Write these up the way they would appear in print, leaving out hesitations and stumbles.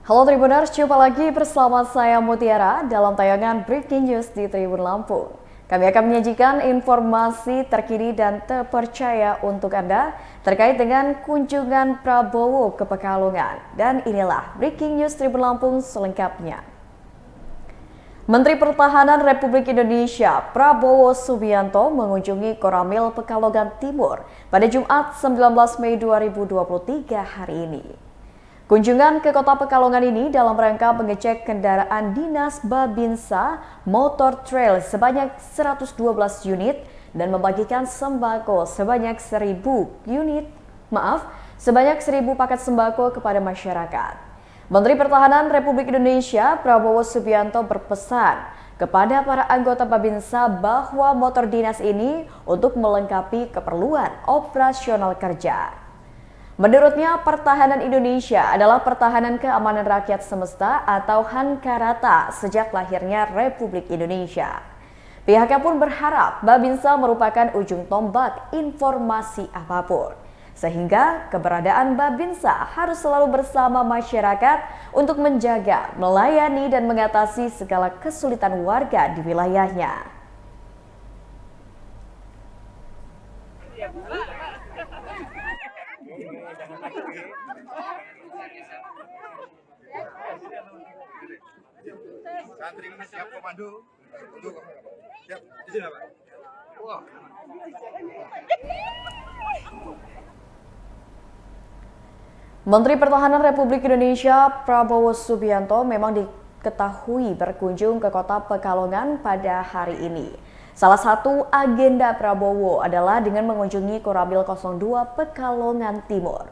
Halo Tribuners, jumpa lagi bersama saya Mutiara dalam tayangan Breaking News di Tribun Lampung. Kami akan menyajikan informasi terkini dan terpercaya untuk Anda terkait dengan kunjungan Prabowo ke Pekalongan. Dan inilah Breaking News Tribun Lampung selengkapnya. Menteri Pertahanan Republik Indonesia Prabowo Subianto mengunjungi Koramil Pekalongan Timur pada Jumat 19 Mei 2023 hari ini. Kunjungan ke kota Pekalongan ini dalam rangka mengecek kendaraan dinas Babinsa Motor Trail sebanyak 112 unit dan membagikan sembako sebanyak 1.000 paket sembako kepada masyarakat. Menteri Pertahanan Republik Indonesia Prabowo Subianto berpesan kepada para anggota Babinsa bahwa motor dinas ini untuk melengkapi keperluan operasional kerja. Menurutnya, pertahanan Indonesia adalah pertahanan keamanan rakyat semesta atau Hankarata sejak lahirnya Republik Indonesia. Pihaknya pun berharap Babinsa merupakan ujung tombak informasi apapun, sehingga keberadaan Babinsa harus selalu bersama masyarakat untuk menjaga, melayani, dan mengatasi segala kesulitan warga di wilayahnya. Santri ini siap komando. Siap. Di sini, Pak. Wah. Menteri Pertahanan Republik Indonesia Prabowo Subianto memang diketahui berkunjung ke kota Pekalongan pada hari ini. Salah satu agenda Prabowo adalah dengan mengunjungi Koramil 02 Pekalongan Timur.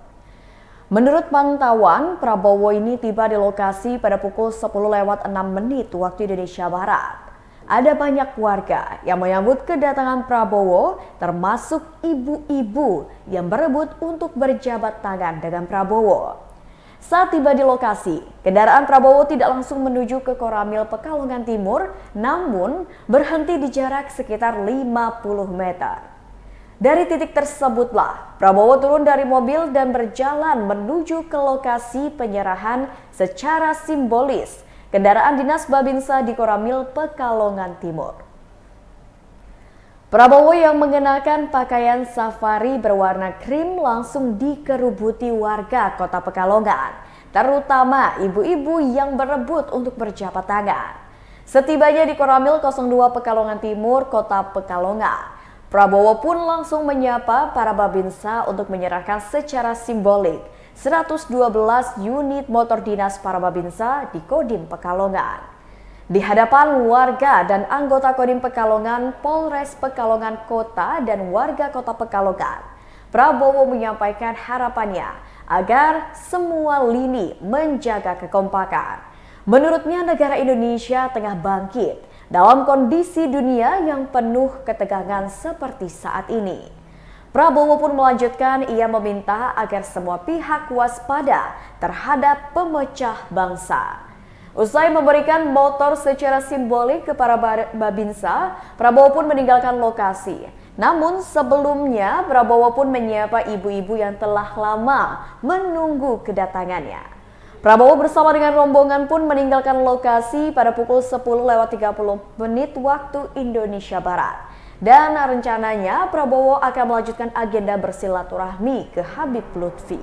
Menurut pantauan, Prabowo ini tiba di lokasi pada pukul 10:06 waktu Indonesia Barat. Ada banyak warga yang menyambut kedatangan Prabowo, termasuk ibu-ibu yang berebut untuk berjabat tangan dengan Prabowo. Saat tiba di lokasi, kendaraan Prabowo tidak langsung menuju ke Koramil Pekalongan Timur, namun berhenti di jarak sekitar 50 meter. Dari titik tersebutlah, Prabowo turun dari mobil dan berjalan menuju ke lokasi penyerahan secara simbolis kendaraan dinas Babinsa di Koramil Pekalongan Timur. Prabowo yang mengenakan pakaian safari berwarna krim langsung dikerubuti warga kota Pekalongan, terutama ibu-ibu yang berebut untuk berjabat tangan. Setibanya di Koramil 02 Pekalongan Timur, kota Pekalongan, Prabowo pun langsung menyapa para Babinsa untuk menyerahkan secara simbolik 112 unit motor dinas para Babinsa di Kodim Pekalongan. Di hadapan warga dan anggota Kodim Pekalongan, Polres Pekalongan Kota dan warga kota Pekalongan, Prabowo menyampaikan harapannya agar semua lini menjaga kekompakan. Menurutnya negara Indonesia tengah bangkit dalam kondisi dunia yang penuh ketegangan seperti saat ini. Prabowo pun melanjutkan ia meminta agar semua pihak waspada terhadap pemecah bangsa. Usai memberikan motor secara simbolik kepada Babinsa, Prabowo pun meninggalkan lokasi. Namun sebelumnya Prabowo pun menyapa ibu-ibu yang telah lama menunggu kedatangannya. Prabowo bersama dengan rombongan pun meninggalkan lokasi pada pukul 10:30 waktu Indonesia Barat. Dan rencananya Prabowo akan melanjutkan agenda bersilaturahmi ke Habib Lutfi.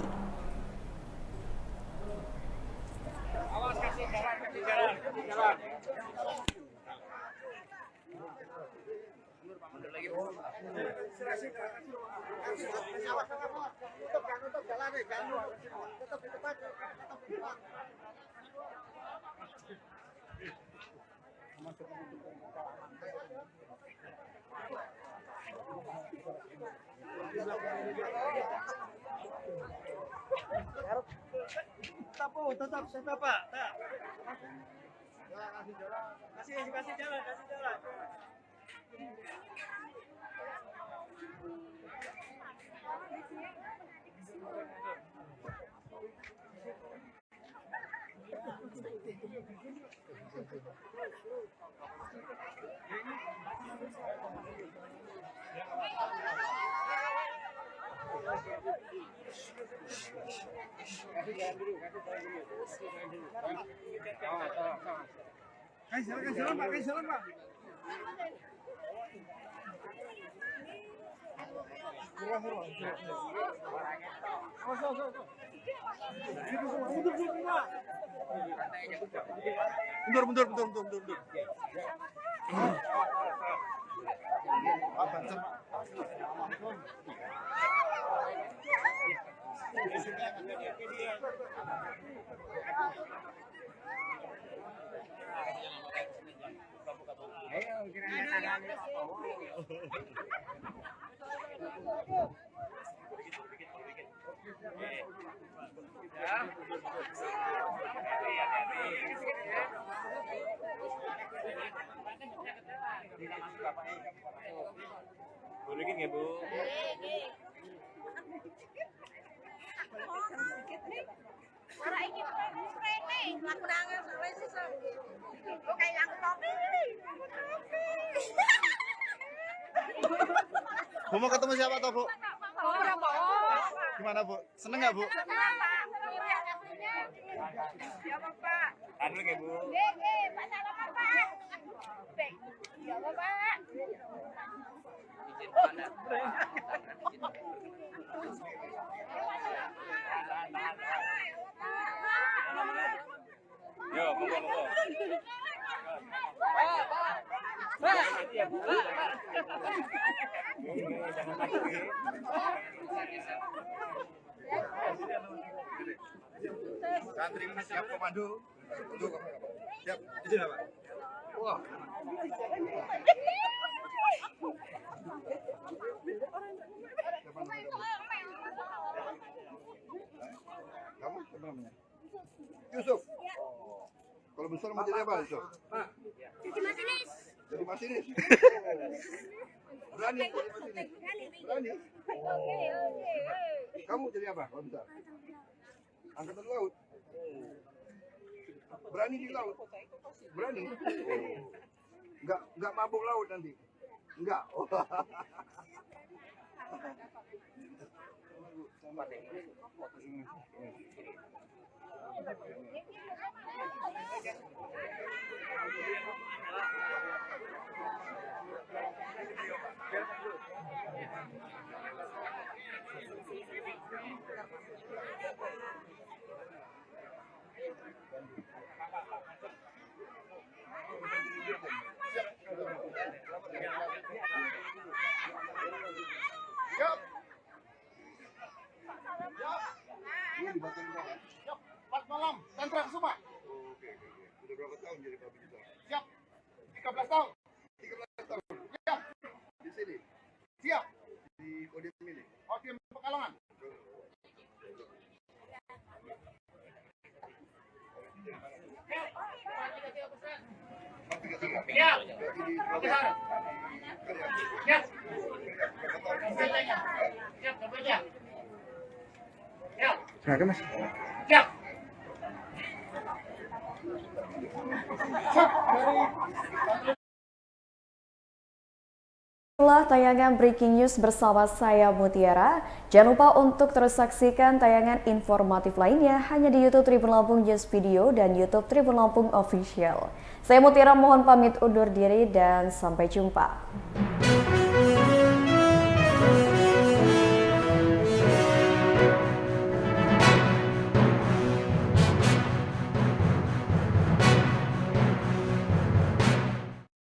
Tetap, Pak. Kasih jalan. Kasih jalan Pak. Mundur. Boleh ya, Bu? Orang ini training, lakukan soalnya sih. Kok kayak yang kopi. Bu mau ketemu siapa toh, Bu? Orang Gimana, Bu? Seneng nggak, Bu? Ya, Bapak. Anu nggak, Bu? Pak salam Bapak. Ya, Bapak. Yo, monggo. Santri ini siap komando untuk siap di sini Pak. Wah. Kamu siapa namanya? Yusuf. Kalau besar mau jadi apa, Yusuf? Pak. Jadi masinis. Jadi masinis. Berani jadi masinis. Berani. Kamu jadi apa kalau besar? Angkatan laut. Berani di laut. Berani. Enggak mabuk laut nanti. Enggak. Oh. Siap, 4 malam, sentra semua. Oke. Udah berapa tahun jadi babi juta? Siap, 13 tahun. 13 tahun. Siap, Di sini. siap. Di Kodim ini. Oke, Pekalongan. Siap. Siap. Silakan Mas. Siap. Itulah tayangan Breaking News bersama saya Mutiara. Jangan lupa untuk terus saksikan tayangan informatif lainnya hanya di YouTube Tribun Lampung News Video dan YouTube Tribun Lampung Official. Saya Mutiara mohon pamit undur diri dan sampai jumpa.